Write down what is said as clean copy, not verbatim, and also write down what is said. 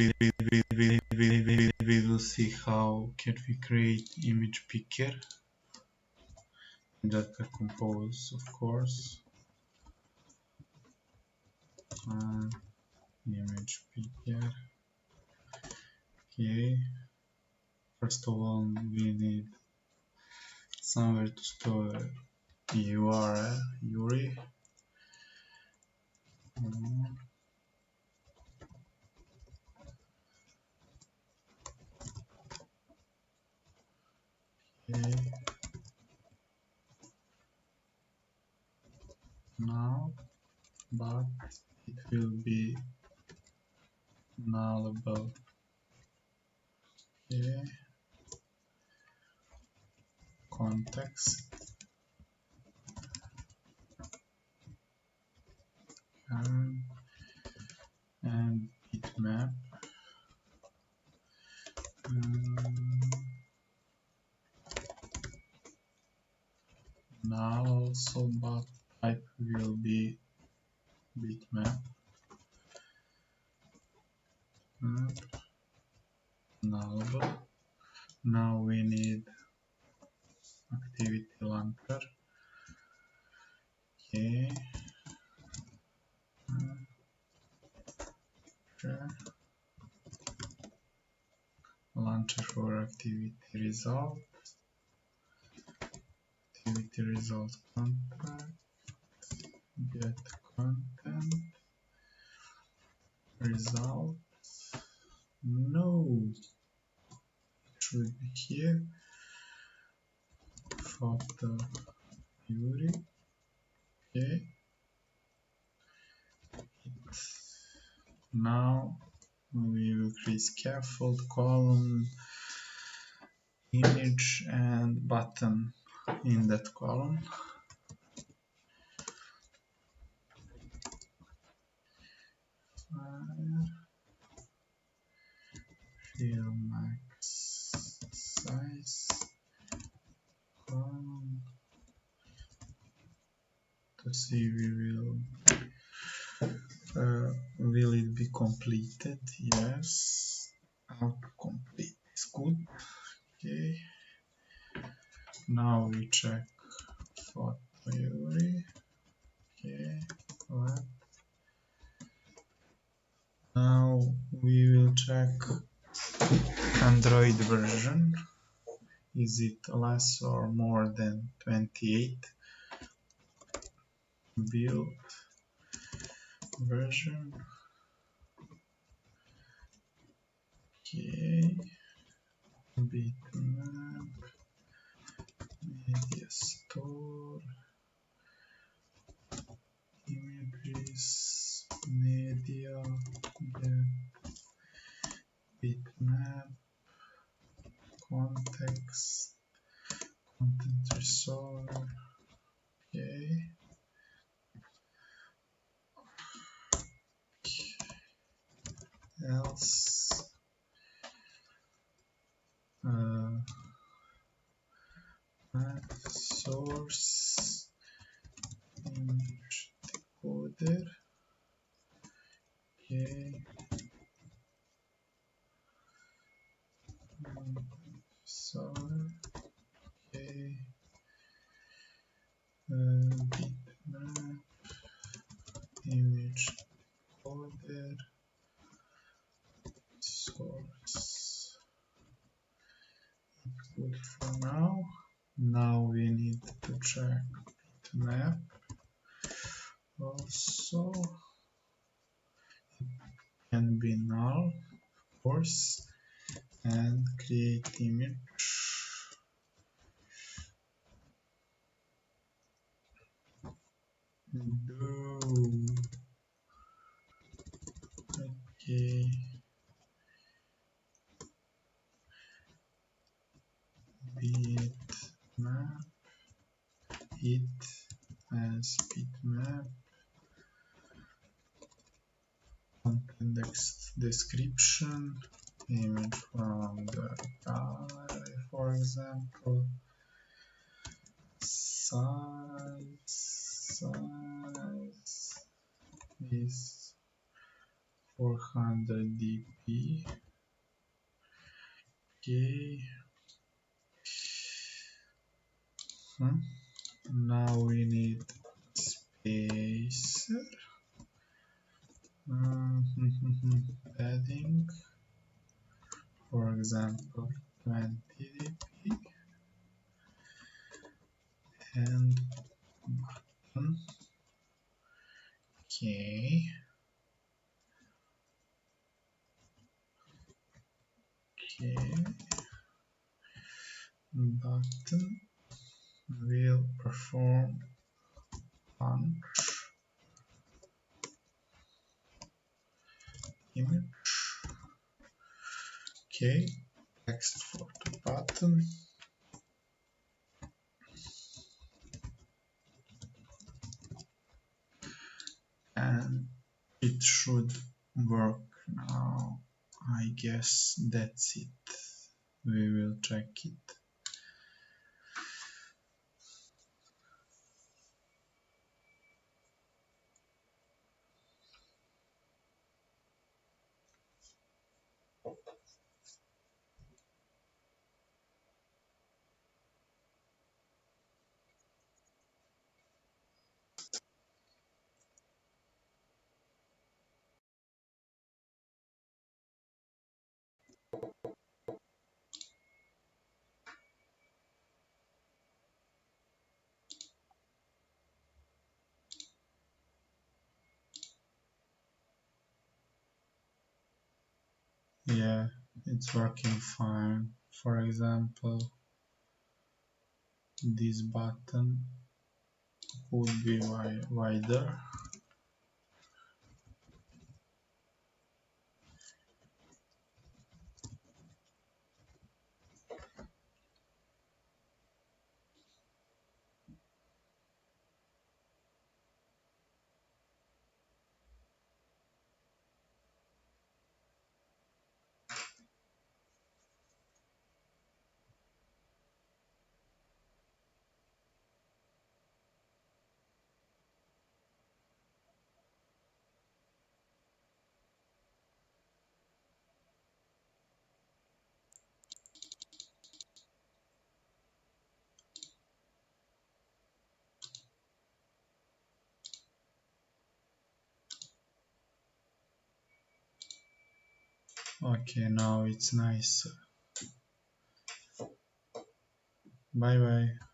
we will see how can we create image picker in Jetpack Compose, of course. Image picker. Okay. First of all, we need somewhere to store URL, URI. Okay. Now, but it will be nullable. Okay. Context. And bitmap. Now also, but type will be bitmap. Nullable. Now we need activity launcher. Okay. Launcher for activity result. Activity result contact. Get content. Result. No. It should be here. Photo URI. Okay. Now we will create scaffold, column, image, and button in that column. Fill max size column to see will it be completed? Yes. Autocomplete is good. Okay. Now we check photo URI. Okay. What? Now we will check Android version. Is it less or more than 28? Build version. Okay. Bitmap. Media store. Images. Media. Bitmap. Context. Content resolver. Okay. Else. Source. Image decoder. Okay. So, okay. Bitmap. Image decoder. Source. Good for now. Now we need to check bitmap. Also, it can be null, of course, and create image. Do. Okay. Bitmap. It as bitmap. Context description. Image from the gallery, for example. Size is 400 dp. Okay. Now we need spacer. Padding, for example, 20 dp, and button. Okay. Button will perform punch image. Okay, text for the button. And it should work now. I guess that's it. We will check it. Yeah, it's working fine. For example, this button could be wider. Okay, now it's nice. Bye bye.